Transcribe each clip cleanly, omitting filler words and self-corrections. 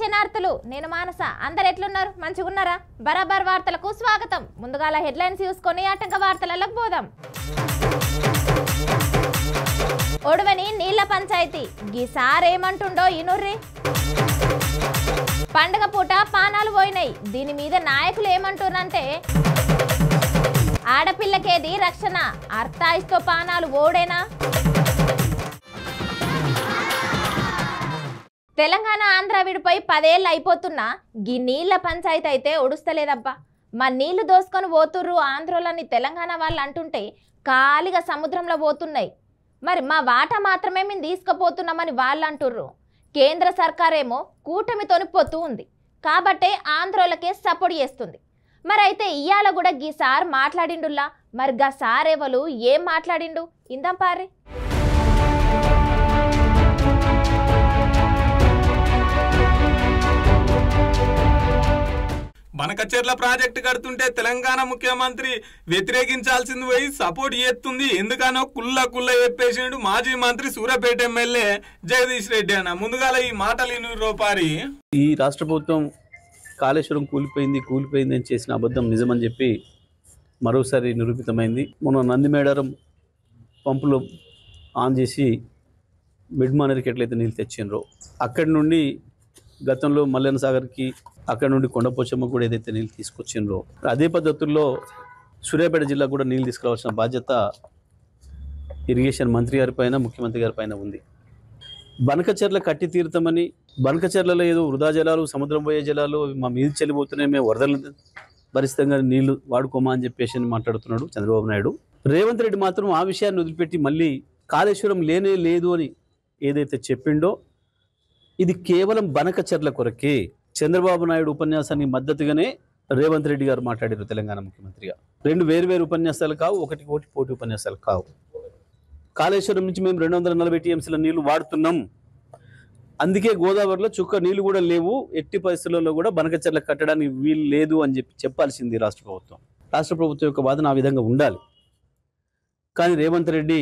శనార్థులు నేను మానస అందరు ఎట్లున్నారు మంచిగున్నారా బరాబర్ వార్తలకు స్వాగతం ముందుగాల హెడ్లైన్స్ చూసుకొని ఆటంక వార్తలకు పోదాం ఒడవని నీళ్ల పంచాయతీ గీసారి ఏమంటుండో ఇనుర్రి పండగ పూట పానాలు పోయినాయి దీని మీద నాయకులు ఏమంటున్నారంటే ఆడపిల్లకేది రక్షణ అర్థాయిస్తో పానాలు ఓడేనా తెలంగాణ ఆంధ్ర విడిపోయి 10 ఏళ్ళు అయిపోతున్నా గీ నీళ్ల పంచాయతీ అయితే ఒడుస్తలేదబ్బా మా నీళ్లు దోసుకొని పోతుర్రు ఆంధ్రోలని తెలంగాణ వాళ్ళు అంటుంటే ఖాళీగా సముద్రంలో పోతున్నాయి మరి మా వాటా మాత్రమే మేము తీసుకుపోతున్నామని వాళ్ళు అంటుర్రు కేంద్ర సర్కారేమో కూటమితోని పొత్తు ఉంది కాబట్టే ఆంధ్రోలకే సపోర్ట్ చేస్తుంది మరి అయితే ఇయ్యాల కూడా గీ సార్ మాట్లాడిండుల్లా మరి గా సార్ ఎవలు ఏం మాట్లాడిండు ఇందాం పారి బనకచెర్ల ప్రాజెక్టు కడుతుంటే తెలంగాణ ముఖ్యమంత్రి వ్యతిరేకించాల్సింది పోయి సపోర్ట్ చేస్తుంది ఎందుకనో కుల్ల చెప్పేసిండు మాజీ మంత్రి సూర్యాపేట ఎమ్మెల్యే జగదీష్ రెడ్డి అన్న ముందుగాల ఈ మాటలు రూపారి ఈ రాష్ట్ర ప్రభుత్వం కాళేశ్వరం కూలిపోయింది అని చేసిన అబద్ధం నిజమని చెప్పి మరోసారి నిరూపితమైంది మొన్న నందిమేడారం పంపులు ఆన్ చేసి మిడ్ మానేరుకి ఎట్లయితే నీళ్ళు తెచ్చిండ్రో అక్కడి నుండి గతంలో మల్లెన సాగర్కి అక్కడ నుండి కొండపోచమ్మ కూడా ఏదైతే నీళ్ళు తీసుకొచ్చిండ్రో అదే పద్ధతుల్లో సూర్యాపేట జిల్లా కూడా నీళ్ళు తీసుకురావాల్సిన బాధ్యత ఇరిగేషన్ మంత్రి గారి పైన ముఖ్యమంత్రి గారి పైన ఉంది బనకచెర్ల కట్టి తీరుతామని బనకచెర్లలో ఏదో వృధా జలాలు సముద్రం పోయే జలాలు మా మీద చెల్లిపోతున్నాయి మేము వరదలు భరితంగా నీళ్లు వాడుకోమా అని చెప్పేసి మాట్లాడుతున్నాడు చంద్రబాబు నాయుడు రేవంత్ రెడ్డి మాత్రం ఆ విషయాన్ని వదిలిపెట్టి మళ్ళీ కాళేశ్వరం లేనే లేదు అని ఏదైతే చెప్పిండో ఇది కేవలం బనకచెర్ల కొరకే చంద్రబాబు నాయుడు ఉపన్యాసానికి మద్దతుగానే రేవంత్ రెడ్డి గారు మాట్లాడారు తెలంగాణ ముఖ్యమంత్రిగా రెండు వేరు ఉపన్యాసాలు కావు ఒకటి పోటీ ఉపన్యాసాలు కావు కాళేశ్వరం నుంచి మేము 240 టీఎంసీల నీళ్లు వాడుతున్నాం అందుకే గోదావరిలో చుక్క నీళ్లు కూడా లేవు ఎట్టి పరిస్థితుల్లో కూడా బనకచెర్ల కట్టడానికి వీలు లేదు అని చెప్పాల్సింది రాష్ట్ర ప్రభుత్వం యొక్క వాదన ఆ విధంగా ఉండాలి కానీ రేవంత్ రెడ్డి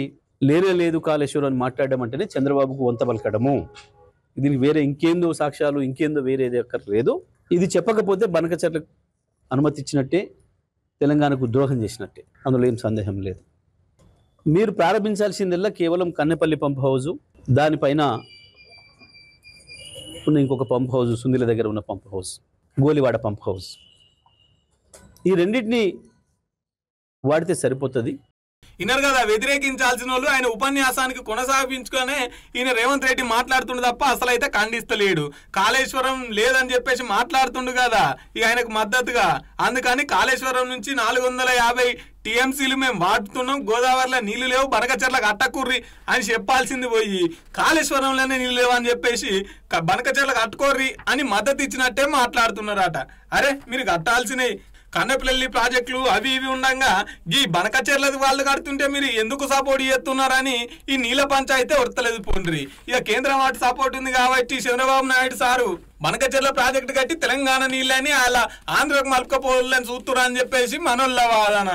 లేనే లేదు కాళేశ్వరం అని మాట్లాడడం అంటేనే చంద్రబాబుకు వంత పలకడము దీనికి వేరే ఇంకేందో సాక్ష్యాలు ఇంకేందో వేరేది లేదు ఇది చెప్పకపోతే బనకచెర్లకు అనుమతి ఇచ్చినట్టే తెలంగాణకు ద్రోహం చేసినట్టే అందులో ఏం సందేహం లేదు మీరు ప్రారంభించాల్సిందల్లా కేవలం కన్నెపల్లి పంప్ హౌజు దానిపైన ఉన్న ఇంకొక పంప్ హౌజ్ సుందిల దగ్గర ఉన్న pump house Golivada pump house ఈ రెండింటిని వాడితే సరిపోతుంది ఇన్నారు కదా వ్యతిరేకించాల్సిన వాళ్ళు ఆయన ఉపన్యాసానికి కొనసాగించుకునే ఈయన రేవంత్ రెడ్డి మాట్లాడుతుండు తప్ప అసలు అయితే ఖండిస్తలేడు కాళేశ్వరం లేదని చెప్పేసి మాట్లాడుతుండు కదా ఇక ఆయనకు మద్దతుగా అందుకని కాళేశ్వరం నుంచి 450 టీఎంసీలు మేము వాడుతున్నాం గోదావరిలో నీళ్లు లేవు బనకచెర్లకు అట్టకుర్రి అని చెప్పాల్సింది పోయి కాళేశ్వరంలోనే నీళ్ళు లేవు అని చెప్పేసి బనకచెర్లకు అట్టుకోర్రి అని మద్దతు ఇచ్చినట్టే మాట్లాడుతున్నారట అరే మీరు కట్టాల్సినవి కన్నెపల్లి ప్రాజెక్టులు అవి ఇవి ఉండగా ఈ బనకచెర్లది వాళ్ళు కడుతుంటే మీరు ఎందుకు సపోర్ట్ చేస్తున్నారని ఈ నీళ్ళ పంచాయతీ వర్తలేదు పోండ్రి ఇక కేంద్రం వాటి సపోర్ట్ ఉంది కాబట్టి చంద్రబాబు నాయుడు సారు బనకచెర్ల ప్రాజెక్టు కట్టి తెలంగాణ నీళ్ళని అలా ఆంధ్రకు మలుకపోవాలని చూస్తున్నారు అని చెప్పేసి మనోళ్ళ వాదన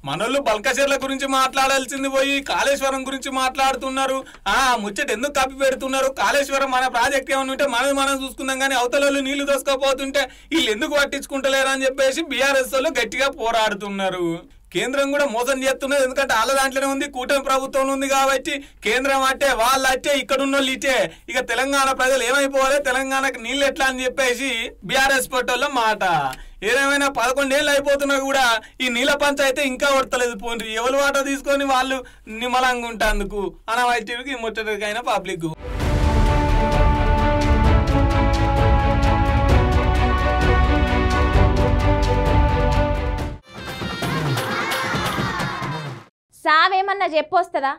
మనోళ్ళు బనకచెర్ల గురించి మాట్లాడాల్సింది పోయి కాళేశ్వరం గురించి మాట్లాడుతున్నారు ముచ్చట ఎందుకు కప్పి పెడుతున్నారు కాళేశ్వరం మన ప్రాజెక్ట్ ఏమైనా ఉంటే మనం చూసుకుందాం కానీ అవతల నీళ్లు దోసుకోపోతుంటే వీళ్ళు ఎందుకు పట్టించుకుంటలేరు అని చెప్పేసి బీఆర్ఎస్ వాళ్ళు గట్టిగా పోరాడుతున్నారు కేంద్రం కూడా మోసం చేస్తున్నది ఎందుకంటే వాళ్ళ దాంట్లోనే ఉంది కూటమి ప్రభుత్వం ఉంది కాబట్టి కేంద్రం అట్టే వాళ్ళు అట్టే ఇక్కడున్న వాళ్ళు ఇట్టే ఇక తెలంగాణ ప్రజలు ఏమైపోవాలి తెలంగాణకు నీళ్ళు ఎట్లా అని చెప్పేసి బీఆర్ఎస్ పట్టోళ్ళ మాట ఏదేమైనా 11 ఏళ్ళు అయిపోతున్నా కూడా ఈ నీళ్ళ పంచాయతీ ఇంకా వర్తలేదు పోండి ఎవరు వాట తీసుకొని వాళ్ళు నిమ్మలంగా ఉంటాందుకు అనవైటీకి ముట్టడికైనా పబ్లిక్ సావేమన్నా చెప్పొస్తుందా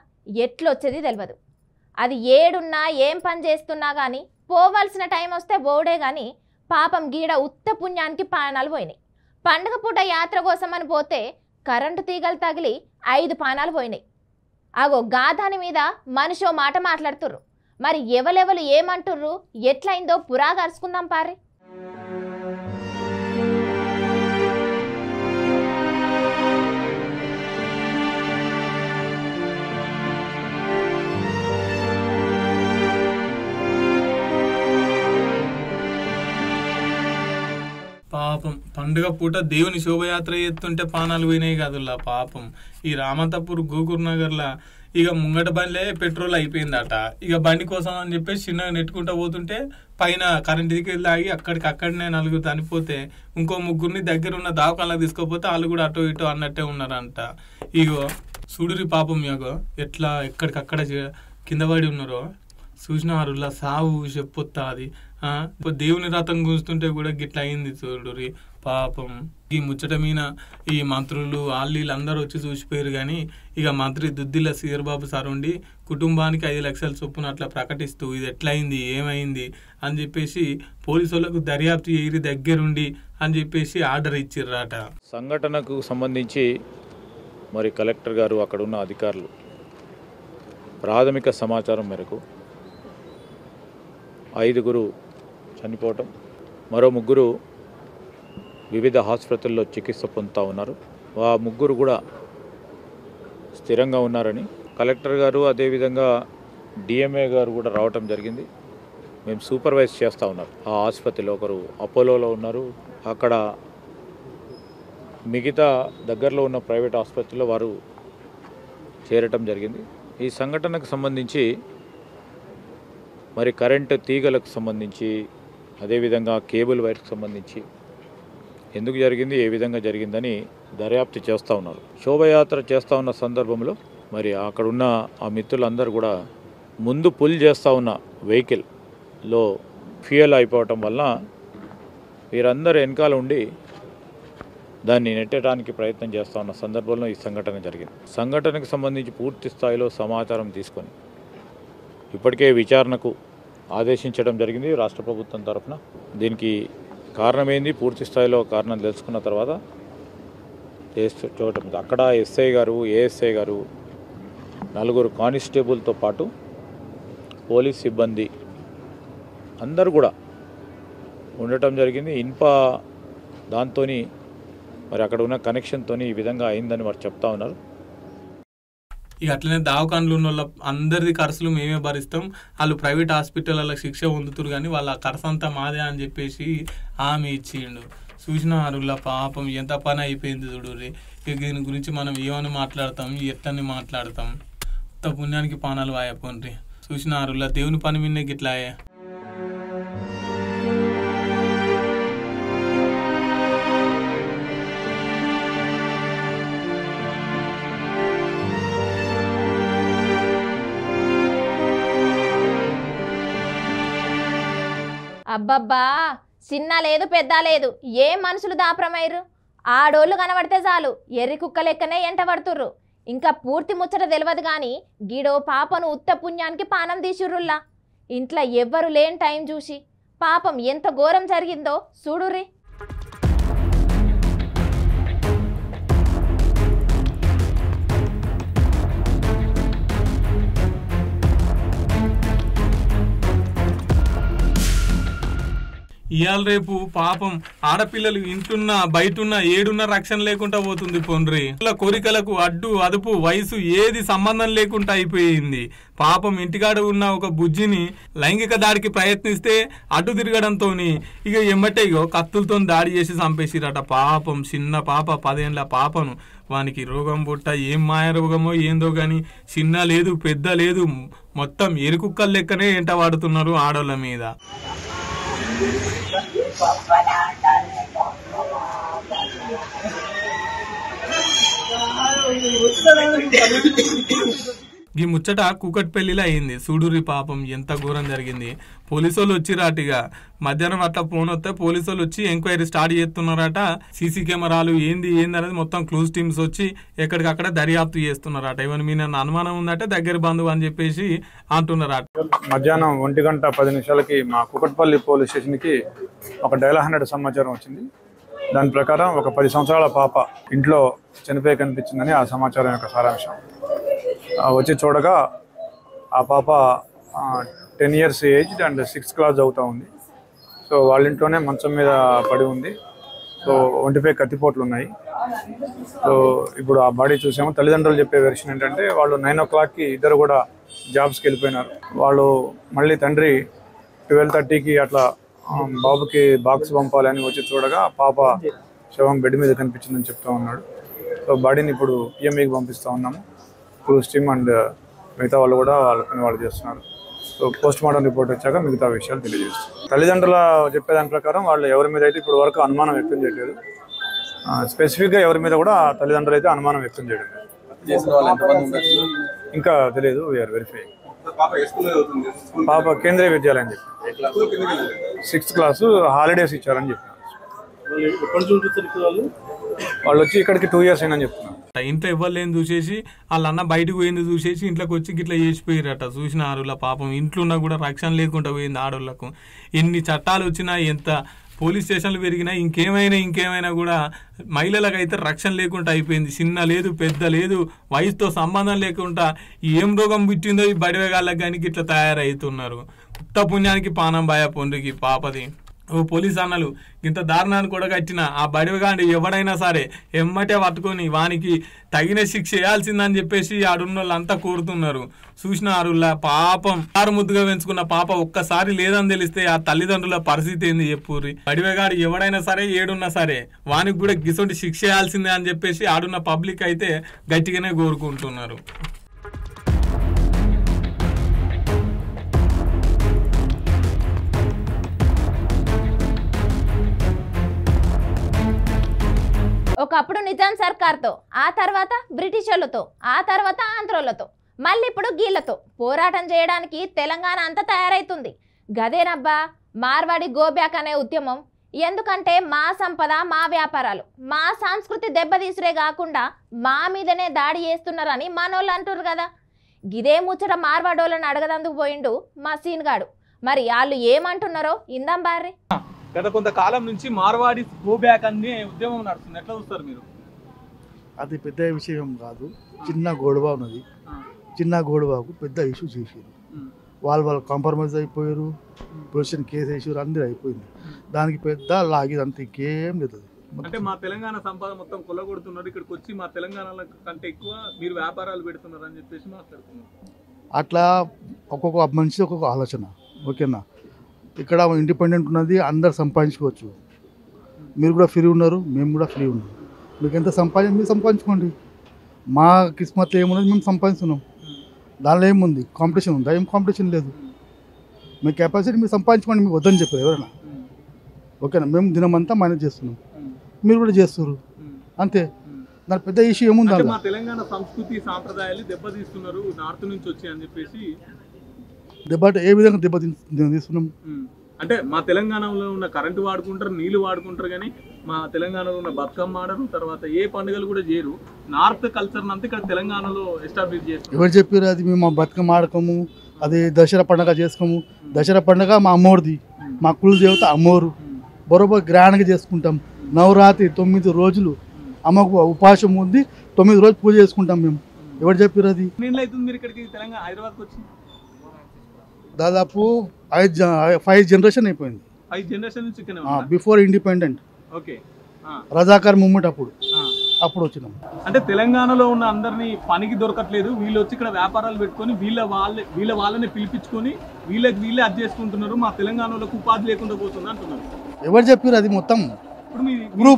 ఎట్లొచ్చేది తెలియదు అది ఏడున్నా ఏం పని చేస్తున్నా కానీ పోవాల్సిన టైం వస్తే పోడే కానీ పాపం గీడ ఉత్త పుణ్యానికి పానాలు పోయినాయి పండుగ పూట యాత్ర కోసమని పోతే కరెంటు తీగలు తగిలి 5 పానాలు పోయినాయి అగో గాదాని మీద మనిషో మాట మాట్లాడుతుర్రు మరి ఎవలెవలు ఏమంటుర్రు ఎట్లయిందో పురాగా అరుచుకుందాం పారి పాపం పండుగ పూట దేవుని శోభయాత్ర చేస్తుంటే పానాలు పోయినాయి కదులా పాపం. ఈ రామంతపూర్ గోకూర్ నగర్లా ఇక ముంగట బండిలే పెట్రోల్ అయిపోయిందట. ఇక బండి కోసం అని చెప్పేసి చిన్నగా నెట్టుకుంటూ పోతుంటే పైన కరెంట్ దిగి లాగి అక్కడినే నలుగురు చనిపోతే ఇంకో ముగ్గురిని దగ్గర ఉన్న దావకాలకు తీసుకోపోతే వాళ్ళు కూడా అటో ఇటో అన్నట్టే ఉన్నారంట. ఇగో చూడురి పాపం ఇగో ఎట్లా ఎక్కడికక్కడ కింద పడి ఉన్నారో చూసినారులా సావు చెప్పొత్తా అది. దేవుని రథం కూస్తుంటే కూడా గిట్లా అయింది చూడురి పాపం. ఈ ముచ్చట మీద ఈ మంత్రులు వీళ్ళందరూ వచ్చి చూసిపోయారు. కానీ ఇక మంత్రి దుద్దిల్ల శ్రీహరిబాబు సార్ ఉండి కుటుంబానికి 5 లక్షల చొప్పున అట్లా ప్రకటిస్తూ ఇది ఎట్లయింది ఏమైంది అని చెప్పేసి పోలీసు వాళ్ళకు దర్యాప్తు చేయరి దగ్గరుండి అని చెప్పేసి ఆర్డర్ ఇచ్చిర్రాట. సంఘటనకు సంబంధించి మరి కలెక్టర్ గారు అక్కడ ఉన్న అధికారులు ప్రాథమిక సమాచారం మేరకు 5 చనిపోవటం, మరో 3 వివిధ ఆసుపత్రుల్లో చికిత్స పొందుతూ ఉన్నారు. ఆ 3 కూడా స్థిరంగా ఉన్నారని కలెక్టర్ గారు అదేవిధంగా డిఎంఏ గారు కూడా రావటం జరిగింది. మేము సూపర్వైజ్ చేస్తూ ఉన్నారు. ఆ ఆసుపత్రిలో ఒకరు అపోలోలో ఉన్నారు, అక్కడ మిగతా దగ్గరలో ఉన్న ప్రైవేట్ ఆసుపత్రిలో వారు చేరటం జరిగింది. ఈ సంఘటనకు సంబంధించి మరి కరెంటు తీగలకు సంబంధించి అదేవిధంగా కేబుల్ వైర్కి సంబంధించి ఎందుకు జరిగింది ఏ విధంగా జరిగిందని దర్యాప్తు చేస్తూ ఉన్నారు. శోభయాత్ర చేస్తూ ఉన్న సందర్భంలో మరి అక్కడున్న ఆ మిత్రులందరూ కూడా ముందు పుల్ చేస్తూ ఉన్న వెహికల్లో ఫ్యూయల్ అయిపోవటం వల్ల వీరందరూ వెనకాల ఉండి దాన్ని నెట్టడానికి ప్రయత్నం చేస్తూ ఉన్న సందర్భంలో ఈ సంఘటన జరిగింది. సంఘటనకు సంబంధించి పూర్తి స్థాయిలో సమాచారం తీసుకొని ఇప్పటికే విచారణకు ఆదేశించడం జరిగింది రాష్ట్ర ప్రభుత్వం తరఫున. దీనికి కారణమైంది పూర్తి స్థాయిలో కారణం తెలుసుకున్న తర్వాత చూడటం. అక్కడ ఎస్ఐ గారు ఏఎస్ఐ గారు 4 కానిస్టేబుల్తో పాటు పోలీస్ సిబ్బంది అందరూ కూడా ఉండటం జరిగింది. దాంతో మరి అక్కడ ఉన్న కనెక్షన్తో ఈ విధంగా అయిందని వారు చెప్తా ఉన్నారు. ఇక అట్లనే దావకాన్లు ఉన్న వాళ్ళ అందరిది ఖర్చులు మేమే భరిస్తాం, వాళ్ళు ప్రైవేట్ హాస్పిటల్లో శిక్ష పొందుతారు కానీ వాళ్ళ ఖర్చు అంతా మాదే అని చెప్పేసి హామీ ఇచ్చిండు. చూసిన అరుల పాపం ఎంత పని అయిపోయింది చూడుర్రి. ఇక దీని గురించి మనం ఏమని మాట్లాడతాం ఎట్లని మాట్లాడతాం. ఉత్త పుణ్యానికి పానాలు వాయపోండ్రి. చూసిన అరుల దేవుని పని విన్నే గిట్లాయే. అబ్బబ్బా చిన్న లేదు పెద్ద లేదు ఏం మనుషులు దాప్రమైరు. ఆడోళ్ళు కనబడితే చాలు ఎర్రి కుక్క లెక్కనే ఎంట పడుతుర్రు. ఇంకా పూర్తి ముచ్చట తెలియదు కానీ గీడో పాపను ఉత్త పుణ్యానికి పానం తీసిర్రుల్లా. ఇంట్లో ఎవ్వరు లేని టైం చూసి పాపం ఎంత ఘోరం జరిగిందో చూడుర్రి. ఇవాళ రేపు పాపం ఆడపిల్లలు ఇంటున్నా బయటున్నా ఏడున్నా రక్షణ లేకుండా పోతుంది పోండ్రి. కోరికలకు అడ్డు అదుపు వయసు ఏది సంబంధం లేకుండా అయిపోయింది. పాపం ఇంటికాడ ఉన్న ఒక బుజ్జిని లైంగిక దాడికి ప్రయత్నిస్తే అడ్డు తిరగడంతో ఇక ఎమ్మటే కత్తులతో దాడి చేసి చంపేసిరట. పాపం చిన్న పాప 10 ఏళ్ళ పాపను. వానికి రోగం పుట్ట ఏం మాయ రోగమో ఏందో గాని చిన్న లేదు పెద్ద లేదు మొత్తం ఎరుకుక్కల లెక్కనే ఎంట వాడుతున్నారు ఆడోళ్ళ మీద. ఈ ముచ్చట కూకట్పల్లిలో అయింది. సూడూరి పాపం ఎంత ఘోరం జరిగింది. పోలీసు వాళ్ళు వచ్చిరాటిగా మధ్యాహ్నం అట్లా ఫోన్ వస్తే పోలీసు వాళ్ళు వచ్చి ఎంక్వైరీ స్టార్ట్ చేస్తున్నారట. సీసీ కెమెరాలు ఏంది అనేది మొత్తం క్లూజ్ టీమ్స్ వచ్చి ఎక్కడికక్కడ దర్యాప్తు చేస్తున్నారట. ఇవన్నీ మీ నన్ను అనుమానం ఉందంటే దగ్గర బంధువు అని చెప్పేసి అంటున్నారట. మధ్యాహ్నం 1:10 మా కూకట్పల్లి పోలీస్ స్టేషన్కి ఒక డైల్ 100 సమాచారం వచ్చింది. దాని ప్రకారం ఒక 10 సంవత్సరాల పాప ఇంట్లో చనిపోయి కనిపించిందని ఆ సమాచారం యొక్క సారాంశం. వచ్చి చూడగా ఆ పాప 10 years age and 6th class చదువుతూ ఉంది. సో వాళ్ళ ఇంట్లోనే మంచం మీద పడి ఉంది. సో ఒంటిపై కత్తిపోట్లు ఉన్నాయి. సో ఇప్పుడు ఆ బాడీ చూసాము. తల్లిదండ్రులు చెప్పే వెర్షన్ ఏంటంటే వాళ్ళు 9 o'clockకి ఇద్దరు కూడా జాబ్స్కి వెళ్ళిపోయినారు. వాళ్ళు మళ్ళీ తండ్రి 12:30కి అట్లా బాబుకి బాక్స్ పంపాలని వచ్చి చూడగా పాప శవం బెడ్ మీద కనిపించిందని చెప్తా ఉన్నాడు. సో బాడీని ఇప్పుడు పిఎంఈకి పంపిస్తూ ఉన్నాము. క్రూజ్ టీమ్ అండ్ మిగతా వాళ్ళు కూడా వాళ్ళ పని వాళ్ళు చేస్తున్నారు. సో పోస్ట్ మార్టం రిపోర్ట్ వచ్చాక మిగతా విషయాలు తెలియజేస్తారు. తల్లిదండ్రుల చెప్పేదాని ప్రకారం వాళ్ళు ఎవరి మీద అయితే ఇప్పుడు వరకు అనుమానం వ్యక్తం చేయలేదు. స్పెసిఫిక్గా ఎవరి మీద కూడా తల్లిదండ్రులు అయితే అనుమానం వ్యక్తం చేయడం ఇంకా తెలియదు. VR verify. పాప కేంద్రీయ విద్యాలయం చెప్పి 6th క్లాసు హాలిడేస్ ఇచ్చారని చెప్పినారు. వాళ్ళు వచ్చి ఇక్కడికి 2 years అయినా చెప్తున్నారు. ఇంట్లో ఇవ్వలేని చూసేసి వాళ్ళ అన్న బయటకు పోయింది చూసేసి ఇంట్లోకి వచ్చి గిట్లా చేసిపోయారట. చూసిన ఆరుల పాపం ఇంట్లో ఉన్నా కూడా రక్షణ లేకుండా పోయింది ఆడోళ్ళకు. ఎన్ని చట్టాలు వచ్చినా ఎంత పోలీస్ స్టేషన్లు పెరిగినా ఇంకేమైనా కూడా మహిళలకు అయితే రక్షణ లేకుండా అయిపోయింది. చిన్న లేదు పెద్ద లేదు వయసుతో సంబంధం లేకుండా ఏం రోగం పుట్టిందో ఈ బడివేగాళ్ళకి కానీ ఇట్లా తయారవుతున్నారు. ఉత్త పుణ్యానికి పానం బాయ పొందుకి పాపది. ఓ పోలీస్ అన్నలు ఇంత దారుణాన్ని కూడా కట్టిన ఆ బడివగాండి ఎవడైనా సరే ఎమ్మటే పట్టుకొని వానికి తగిన శిక్ష వేయాల్సిందని చెప్పేసి ఆడున్న వాళ్ళంతా కోరుతున్నారు. చూసిన ఆరుల్లా పాపం ముద్దుగా పెంచుకున్న పాప ఒక్కసారి లేదని తెలిస్తే ఆ తల్లిదండ్రుల పరిస్థితి ఏంది చెప్పుర్రి. బడివగాడు ఎవడైనా సరే ఏడున్నా సరే వానికి కూడా గిసొంటి శిక్ష వేయాల్సిందే అని చెప్పేసి ఆడున్న పబ్లిక్ అయితే గట్టిగానే కోరుకుంటున్నారు. ఒకప్పుడు నిజాం సర్కార్తో, ఆ తర్వాత బ్రిటిషర్లతో, ఆ తర్వాత ఆంధ్రోలతో, మళ్ళీ ఇప్పుడు గీళ్లతో పోరాటం చేయడానికి తెలంగాణ అంతా తయారైతుంది. గదేనబ్బా మార్వాడి గోబ్యాక్ అనే ఉద్యమం. ఎందుకంటే మా సంపద, మా వ్యాపారాలు, మా సంస్కృతి దెబ్బతీసురే కాకుండా మా మీదనే దాడి చేస్తున్నారని మనోళ్ళు అంటున్నారు కదా. గిదే ముచ్చట మార్వాడోళ్ళని అడగదందుకు పోయిండు మా సీన్గాడు. మరి వాళ్ళు ఏమంటున్నారో ఇందాం బార్రి. గత కొంతకాలం నుంచి మార్వాడి గో బ్యాక్ అనే ఉద్యమం నడుస్తుంది. ఎట్లా చూస్తారు మీరు? అది పెద్ద విషయం కాదు. చిన్న గొడవ ఉన్నది. చిన్న గొడవకు పెద్ద ఇష్యూ చేసారు. వాళ్ళు కాంప్రమైజ్ అయిపోయారు. పొజిషన్ కేసు వేసారు. అందరూ అయిపోయింది. దానికి పెద్ద లాగేది అంత ఇంకేం లేదు. అంటే మా తెలంగాణ సంపద మొత్తం కొల్లగొడుతున్నారు, ఇక్కడికి వచ్చి మా తెలంగాణ కంటే ఎక్కువ మీరు వ్యాపారాలు పెడుతున్నారు అని చెప్పేసి మాట్లాడుతున్నారు. అట్లా ఒక్కొక్క మనిషి ఒక్కొక్క ఆలోచన. ఓకేనా? ఇక్కడ ఇండిపెండెంట్ ఉన్నది, అందరు సంపాదించుకోవచ్చు. మీరు కూడా ఫ్రీ ఉన్నారు, మేము కూడా ఫ్రీ ఉన్నాం. మీకు ఎంత మీరు సంపాదించుకోండి. మా కిస్మత్లో ఏమున్నది మేము సంపాదిస్తున్నాం. దానిలో ఏముంది? కాంపిటీషన్ ఉందా? ఏం కాంపిటీషన్ లేదు. మీ కెపాసిటీ మీరు సంపాదించుకోండి. మీకు వద్దని చెప్పారు ఎవరైనా? ఓకేనా? మేము దినమంతా మేనేజ్ చేస్తున్నాం, మీరు కూడా చేస్తారు. అంతే. దాని పెద్ద ఇష్యూ ఏముంది? మా తెలంగాణ సంస్కృతి సాంప్రదాయాలు దెబ్బతీస్తున్నారు నార్త్ నుంచి వచ్చి అని చెప్పేసి. ఏ విధంగా దెబ్బతీస్తున్నాం అంటే మా తెలంగాణలో ఉన్న కరెంటు వాడుకుంటారు, నీళ్లు వాడుకుంటారు, కానీ మా తెలంగాణలో ఉన్న బతుకమ్మ ఆడరు, తర్వాత ఏ పండుగలు కూడా చేయరు. నార్త్ కల్చర్ అంతా ఇక్కడ తెలంగాణలో ఎస్టాబ్లిష్ చేస్తారు. ఎవరు చెప్పారు? అది మేము మా బతుకమ్మ ఆడకము, అది దసరా పండుగ చేసుకోము. దసరా పండుగ మా అమ్మోరిది, మా కుల దేవత అమ్మోరు. బరోబర్ గ్రాండ్గా చేసుకుంటాం. నవరాత్రి 9 రోజులు అమ్మకు ఉపాసం ఉంది. 9 రోజులు పూజ చేసుకుంటాం మేము. ఎవరు చెప్పారు? అది మీరు ఇక్కడికి తెలంగాణ హైదరాబాద్కి వచ్చి దాదాపు 5 జనరేషన్ అయిపోయింది. 5 జనరేషన్ నుంచి before independent. Okay. Razakar movement అప్పుడు వచ్చినాం. అంటే తెలంగాణలో ఉన్న అందరినీ పనికి దొరకట్లేదు, వీళ్ళు వచ్చి ఇక్కడ వ్యాపారాలు పెట్టుకొని వీళ్ళ వాళ్ళని పిలిపించుకొని వీళ్ళే అది చేసుకుంటున్నారు. మా తెలంగాణలోకి ఉపాధి లేకుండా పోతుంది అంటున్నారు. ఎవరు చెప్పారు? అది మొత్తం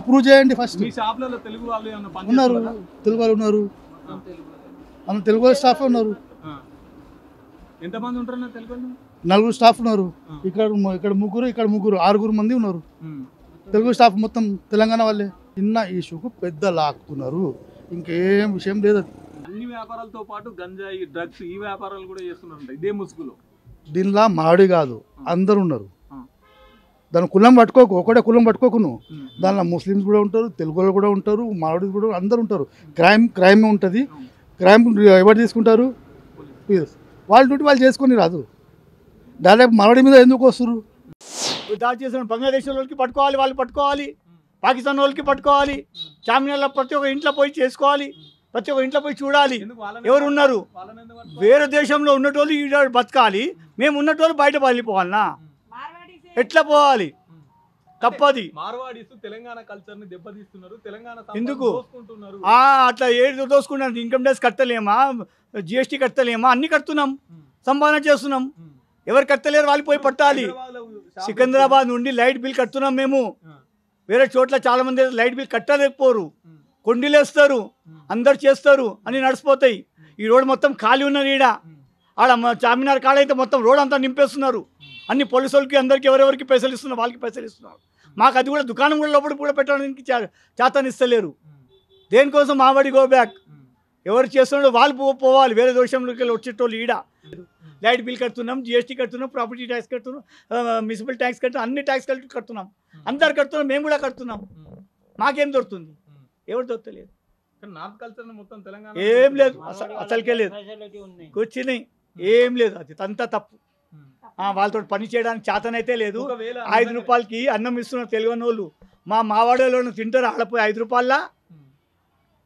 ప్రూవ్ చేయండి ఫస్ట్. మీ షాప్లలో తెలుగు వాళ్ళు ఉన్నారు, తెలుగు వాళ్ళు ఉన్నారు, తెలుగు వాళ్ళ స్టాఫ్ ఉన్నారు. ఎంతమంది ఉంటారు తెలుగు వాళ్ళు? 4 స్టాఫ్ ఉన్నారు. ఇక్కడ ముగ్గురు, ఇక్కడ 6 మంది ఉన్నారు. తెలుగు స్టాఫ్ మొత్తం తెలంగాణ వాళ్ళే. చిన్న ఇష్యూకు పెద్ద లాక్కున్నారు. ఇంకేం విషయం లేదు. అన్ని వ్యాపారాలతో పాటు గంజాయి, డ్రగ్స్, ఈ వ్యాపారాలు కూడా చేస్తున్నారు ఇదే ముసుగులో. దీనిలా మాడి కాదు, అందరు ఉన్నారు. దాని కులం పట్టుకోకు, ఒకటే కులం పట్టుకోకు నువ్వు. దానిలో ముస్లిమ్స్ కూడా ఉంటారు, తెలుగు వాళ్ళు కూడా ఉంటారు, మారవాడీస్ కూడా అందరు ఉంటారు. క్రైమ్ ఉంటుంది. క్రైమ్ ఎవరు తీసుకుంటారు? వాళ్ళ డ్యూటీ వాళ్ళు చేసుకొని రాదు. దాదాపు మారవాడి మీద ఎందుకు వస్తారు? దాడి చేసిన బంగ్లాదేశ్ వాళ్ళకి పట్టుకోవాలి, వాళ్ళు పట్టుకోవాలి. పాకిస్తాన్ వాళ్ళకి పట్టుకోవాలి. చార్మినార్లో ప్రతి ఒక్క ఇంట్లో పోయి చేసుకోవాలి, ప్రతి ఒక్క ఇంట్లో పోయి చూడాలి ఎవరు ఉన్నారు. వేరే దేశంలో ఉన్నటోళ్ళు ఈ బతకాలి, మేము ఉన్నటోళ్ళు బయట వెళ్ళిపోవాలనా? ఎట్లా పోవాలి? తప్పది. తెలంగాణ కల్చర్ ని దెబ్బతీస్తున్నారు. తెలంగాణ ఎందుకు అట్లా ఏడు దోసుకుంటున్నారు? ఇన్కమ్ ట్యాక్స్ కట్టలేమా? GST కట్టలేమా? అన్ని కడుతున్నాం, సంపాదన చేస్తున్నాం. ఎవరు కట్టలేరు వాళ్ళు పోయి పట్టాలి. సికింద్రాబాద్ నుండి లైట్ బిల్ కడుతున్నాం మేము. వేరే చోట్ల చాలా మంది లైట్ బిల్ కట్టలేకపోరు, కొండిలేస్తారు, అందరు చేస్తారు అని నడిచిపోతాయి. ఈ రోడ్ మొత్తం ఖాళీ ఉన్నది. ఆడ చార్మినార్ కాడ అయితే మొత్తం రోడ్ అంతా నింపేస్తున్నారు. అన్ని పోలీసు వాళ్ళకి అందరికి ఎవరెవరికి పైసలు ఇస్తున్నారు, వాళ్ళకి పైసలు ఇస్తున్నారు. మాకు అది కూడా దుకాణం కూడా లోపల కూడా పెట్టడానికి చేతనిస్తలేరు. దేనికోసం మావాడి గో బ్యాక్. ఎవరు చేస్తున్నారో వాళ్ళు పోవాలి, వేరే దేశంలోకి వచ్చేటోళ్ళు. లైట్ బిల్ కడుతున్నాం, జిఎస్టీ కడుతున్నాం, ప్రాపర్టీ ట్యాక్స్ కడుతున్నాం, మున్సిపల్ ట్యాక్స్ కడుతున్నాం, అన్ని ట్యాక్స్ కడుతున్నాం. అందరు కడుతున్నాం, మేము కూడా కడుతున్నాం. మాకేం దొరుకుతుంది? ఎవరు దొరకలేదు. ఏం లేదు, అసలుకే లేదు, కూర్చుని ఏం లేదు. అది అంతా తప్పు. వాళ్ళతో పని చేయడానికి చేతనైతే లేదు. 5 రూపాయలకి అన్నం ఇస్తున్నారు తెలియని వాళ్ళు. మా మావాడలో తింటారు ఆడపోయి 5 రూపాయల.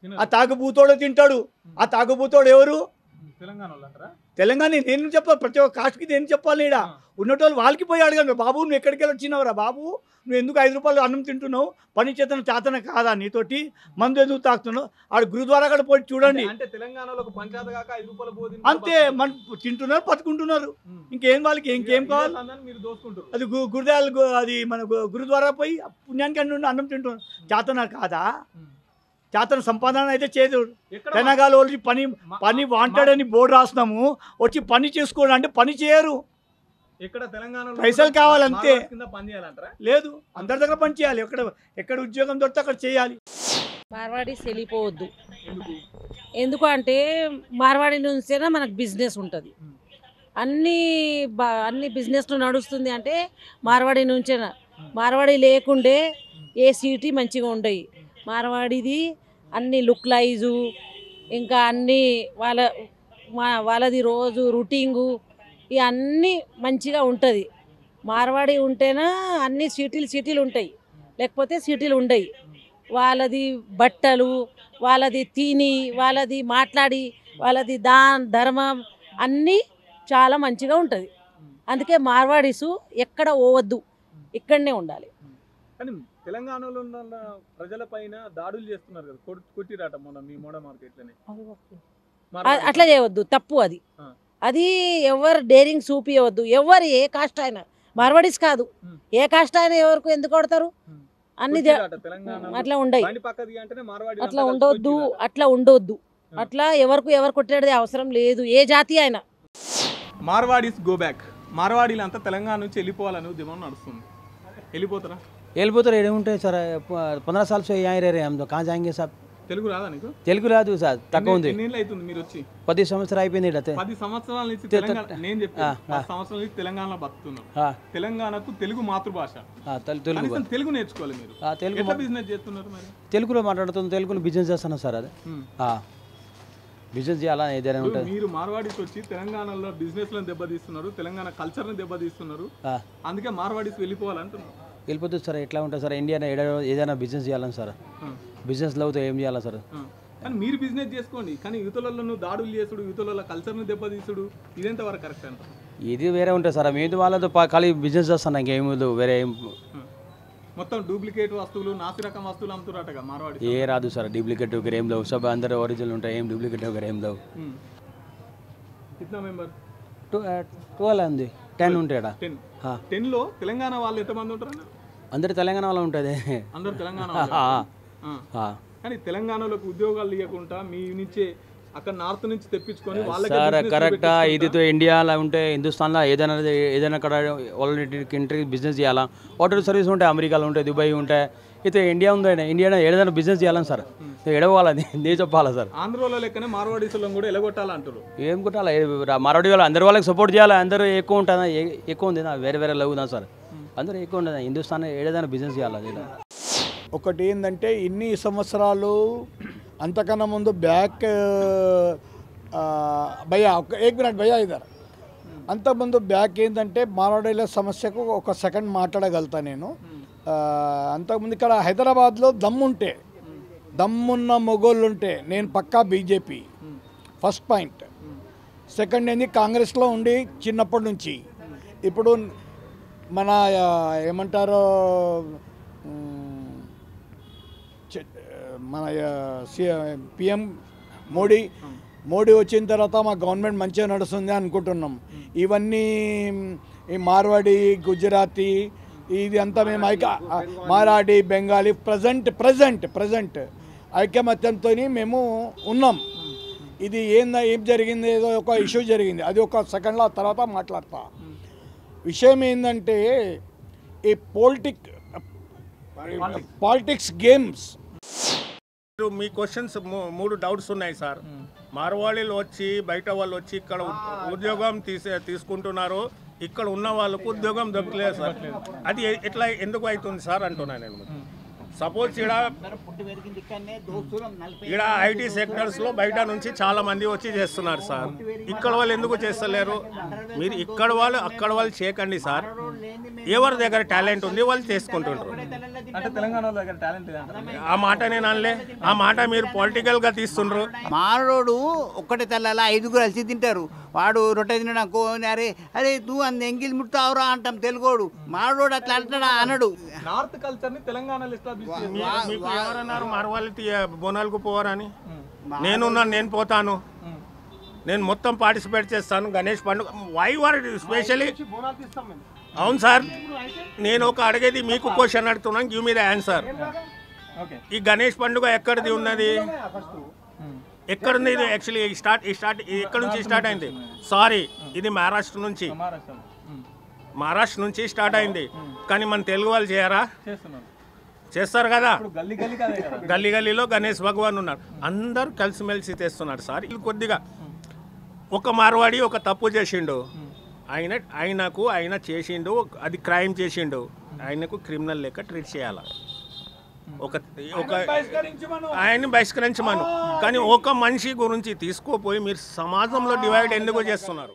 ఆ తాగుబూతోడు తింటాడు. ఆ తాగుబూతోడు ఎవరు? తెలంగాణ. నేను చెప్పాలి, ప్రతి ఒక్క కాస్ట్కి నేను చెప్పాలి. ఇక్కడ ఉన్నటోళ్ళు వాళ్ళకి పోయి అడగండి, బాబు నువ్వు ఎక్కడికి వెళ్ళి వచ్చినావురా బాబు, నువ్వు ఎందుకు 5 రూపాయలు అన్నం తింటున్నావు, పని చేతన కాదా నీతోటి, మందు ఎందుకు తాగుతున్నావు? ఆడ గురుద్వారా కూడా పోయి చూడండి. అంతే, మన తింటున్నారు, బతుకుంటున్నారు. ఇంకేం వాళ్ళకి ఇంకేం కావాలి? అది గురుదేవాలు, అది మన గురుద్వారా పోయి పుణ్యానికి అన్నం తింటున్నారు. చేతన కాదా? చేతన సంపాదన అయితే చేయదు. తెలంగాణ వాళ్ళకి పని వాంటెడ్ అని బోర్డు రాస్తున్నాము, వచ్చి పని చేసుకోండి అంటే పని చేయరు. పైసలు కావాలంతే. లేదు, అందరి దగ్గర పని చేయాలి. ఎక్కడ ఉద్యోగం దొరికితే అక్కడ చేయాలి. మార్వాడీస్ వెళ్ళిపోవద్దు. ఎందుకు అంటే మార్వాడి నుంచేనా మనకు బిజినెస్ ఉంటుంది. అన్ని బిజినెస్లు నడుస్తుంది అంటే మార్వాడి నుంచేనా. మార్వాడి లేకుండే ఏ సిటీ మంచిగా ఉండయి. మార్వాడిది అన్ని లుక్ లైజు, ఇంకా అన్నీ వాళ్ళది రోజు రొటీంగు ఇవన్నీ మంచిగా ఉంటుంది. మార్వాడి ఉంటేనా అన్ని సిటీలు ఉంటాయి, లేకపోతే సిటీలు ఉండయి. వాళ్ళది బట్టలు, వాళ్ళది తిని, వాళ్ళది మాట్లాడి, వాళ్ళది ధర్మం అన్నీ చాలా మంచిగా ఉంటుంది. అందుకే మార్వాడీసు ఎక్కడ పోవద్దు, ఇక్కడనే ఉండాలి. తెలంగాణలో ఉన్న ప్రజలపైన దాడులు చేస్తున్నారు కదా, కొట్టిరాట మొన్న మీ మోడ మార్కెట్లోనే. అట్లా చేయవద్దు, తప్పు అది. అది ఎవరు డేరింగ్ చూపించవద్దు. ఎవరు ఏ కాస్ట్ అయినా, మార్వాడీస్ కాదు, ఏ కాస్ట్ అయినా ఎవరికి ఎందుకు కొడతారు? అన్ని అట్లా ఉండయి. అట్లా ఉండొద్దు. అట్లా ఎవరు కొట్టేది అవసరం లేదు, ఏ జాతి అయినా. Marwadis go back. మార్వాడీలు అంతా తెలంగాణ నుంచి వెళ్ళిపోవాలని ఉద్యమం నడుస్తుంది. వెళ్ళిపోతారా? వెళ్ళిపోతారు. ఏముంటాయి సార్, 15 साल से यहाँ रह रहे हम तो कहाँ जाएंगे साहब. తెలుగు రాదా నీకు? తెలుగు రాదు సార్, తక్కువ ఉంది. ఎన్ని ఏళ్ళు అవుతుంది మీరు వచ్చి? 10 సంవత్సరాలు అయిపోయింది. 10 సంవత్సరాల నుంచి తెలంగాణ, నేను చెప్పాను 10 సంవత్సరాల నుంచి తెలంగాణలో బతుకుతున్నారు. తెలంగాణకు తెలుగు మాతృభాష, తెలుగు నేర్చుకోవాలి మీరు. ఎట్లా బిజినెస్ చేస్తున్నారు మరి? తెలుగులో మాట్లాడుతుంది, తెలుగులో బిజినెస్ చేస్తున్నాం సార్. అది బిజినెస్ చేయాలా ఏదైనా ఉంటుంది. మీరు మార్వాడీస్ వచ్చి తెలంగాణలో బిజినెస్ లను దెబ్బతీస్తున్నారు, తెలంగాణ కల్చర్ ని దెబ్బతీస్తున్నారు. అందుకే మార్వాడీస్ వెళ్ళిపోవాలంటున్నారు. వెళ్ళిపోతుంది సార్. ఎట్లా ఉంటుంది సార్, ఇండియా ఏదైనా బిజినెస్ చేయాలని సార్. బిజినెస్ లో ఏం చేయాలా సార్? కానీ మీరు బిజినెస్ చేసుకోండి, కానీ యువతలలో దాడులు చేసుడు, యువతల కల్చర్ ని దెబ్బతీసుడు, ఇదెంత వరకు కరెక్ట్ అంట? ఇది వేరే ఉంటుంది సార్. మేము వాళ్ళతో ఖాళీ బిజినెస్ చేస్తాను, ఇంకేం వేరే మొత్తం డూప్లికేట్ వస్తువులు, నాసిరకం వస్తువులు అమ్ముతారటగా మార్వాడి. ఏ రాదు సార్, డూప్లికేట్ వగैरह ఏం లేవు. सब అందరూ ఒరిజినల్ ఉంటాయి, ఏం డూప్లికేట్ వగैरह ఏం లేవు. कितना मेंबर? 12 ఉంది, 10 ఉంటాయడా. 10 లో తెలంగాణ వాళ్ళు ఎంతమంది ఉంటారన్న? అందరు తెలంగాణ వాళ్ళు ఉంటుంది. అందరు తెలంగాణ. కానీ తెలంగాణలోకి ఉద్యోగాలు ఇవ్వకుండా మీ నుంచే అక్కడ నార్త్ నుంచి తెప్పించుకొని వాళ్ళకి సార్ కరెక్టా. ఇదితో ఇండియాలో ఉంటే హిందుస్థాన్లో ఏదైనా అక్కడ ఆల్రెడీ కంట్రీ బిజినెస్ చేయాలా. వాటర్ సర్వీస్ ఉంటాయి, అమెరికాలో ఉంటాయి, దుబాయ్ ఉంటాయి. అయితే ఇండియా ఉందండి, ఇండియాలో ఏదైనా బిజినెస్ చేయాలని సార్. ఎడవాలని నేను చెప్పాలా సార్. ఆంధ్రలో లెక్కనే మార్వాడీసులను కూడా ఎలగొట్టాలంటారు. ఏం కొట్టాలి, మార్వాడి వాళ్ళు అందరు వాళ్ళకి సపోర్ట్ చేయాలి. అందరూ ఎక్కువ ఉంటుందా, ఎక్కువ ఉంది వేరే లవ్వుదా సార్. అందరూ ఎక్కువ ఉండదు. హిందుస్థాన్ ఏదైనా బిజినెస్ చేయాలి. ఒకటి ఏంటంటే ఇన్ని సంవత్సరాలు అంతకన్నా ముందు బ్యాక్ భయ్యా ఏక్ మినిట్ భయ్యా ఇద్దరు అంతకుముందు బ్యాక్ ఏంటంటే మార్వాడీల సమస్యకు ఒక సెకండ్ మాట్లాడగలుగుతా నేను. అంతకుముందు ఇక్కడ హైదరాబాద్లో దమ్మున్న మొగోళ్ళు ఉంటే నేను పక్కా బీజేపీ, ఫస్ట్ పాయింట్. సెకండ్ ఏంది, కాంగ్రెస్లో ఉండి చిన్నప్పటి నుంచి ఇప్పుడు మన ఏమంటారో మన పిఎం మోడీ వచ్చిన తర్వాత మా గవర్నమెంట్ మంచిగా నడుస్తుంది అనుకుంటున్నాం. ఇవన్నీ ఈ మార్వాడి, గుజరాతీ ఇది అంతా మేము మరాఠీ, బెంగాలీ ప్రజెంట్ ఐకమత్యంతో మేము ఉన్నాం. ఇది ఏం జరిగింది, ఏదో ఒక ఇష్యూ జరిగింది, అది ఒక సెకండ్లో తర్వాత మాట్లాడతా. విషయం ఏంటంటే ఈ పాలిటిక్స్ గేమ్స్. మీ క్వశ్చన్స్ 3 డౌట్స్ ఉన్నాయి సార్. మార్వాడీలు వచ్చి బయట వాళ్ళు వచ్చి ఇక్కడ ఉద్యోగం తీసుకుంటున్నారు, ఇక్కడ ఉన్న వాళ్ళకు ఉద్యోగం దొరకలేదు సార్. అది ఎట్లా ఎందుకు అవుతుంది సార్ అంటున్నాను నేను. సపోజ్ ఇక్కడ ఐటీ సెక్టర్స్లో బయట నుంచి చాలా మంది వచ్చి చేస్తున్నారు సార్. ఇక్కడ వాళ్ళు ఎందుకు చేస్తలేరు? మీరు ఇక్కడ వాళ్ళు అక్కడ వాళ్ళు చేయకండి సార్. ఎవరి దగ్గర టాలెంట్ ఉంది వాళ్ళు చేసుకుంటుంటారు. ఆ మాట నేను అనలే, ఆ మాట మీరు పొలిటికల్గా తీస్తుండ్రు. మారోడు ఒక్కటే తెల్లాల 5 కలిసి తింటారు. వాడు రొట్టె తినడానికి అరే అరే నువ్వు అంత ఎంగిల్ ముడతావురా అంటాం తెలుగోడు. మారోడు అట్లా అంటాడా అనడు. నార్త్ కల్చర్ ని తెలంగాణలో మీకు ఎవరన్నారు మార్వాళ్ళు బోనాలకు పోవారని? నేను పోతాను, నేను మొత్తం పార్టిసిపేట్ చేస్తాను. గణేష్ పండుగ వైవర్ స్పెషల్లీ. అవును సార్, నేను ఒక అడిగేది మీకు క్వశ్చన్ అడుగుతున్నాను, గివ్ మీ ద ఆన్సర్. ఈ గణేష్ పండుగ ఎక్కడిది ఉన్నది? ఎక్కడుంది ఇది? యాక్చువల్లీ ఎక్కడ నుంచి స్టార్ట్ అయింది? సారీ, ఇది మహారాష్ట్ర నుంచి స్టార్ట్ అయింది. కానీ మన తెలుగు వాళ్ళు చేయరా? చేస్తారు కదా. గల్లీ గల్లీలో గణేష్ భగవాన్ ఉన్నారు, అందరూ కలిసిమెలిసి చేస్తున్నారు సార్. ఇది కొద్దిగా ఒక మార్వాడి ఒక తప్పు చేసిండు, ఆయన చేసిండు, అది క్రైమ్ చేసిండు, ఆయనకు క్రిమినల్ లెక్క ట్రీట్ చేయాలి. ఆయన్ని బహిష్కరించమను. కానీ ఒక మనిషి గురించి తీసుకోపోయి మీరు సమాజంలో డివైడ్ ఎందుకు చేస్తున్నారు?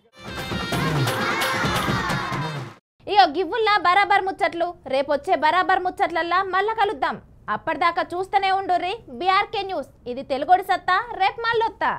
ఇక గివ్వుల్లా బరాబర్ ముచ్చట్లు. రేపొచ్చే బరాబర్ ముచ్చట్లల్లా మళ్ళా కలుద్దాం. అప్పటిదాకా చూస్తూనే ఉండుర్రి BRK న్యూస్. ఇది తెలుగోడి సత్తా, రేపు మళ్ళొత్తా.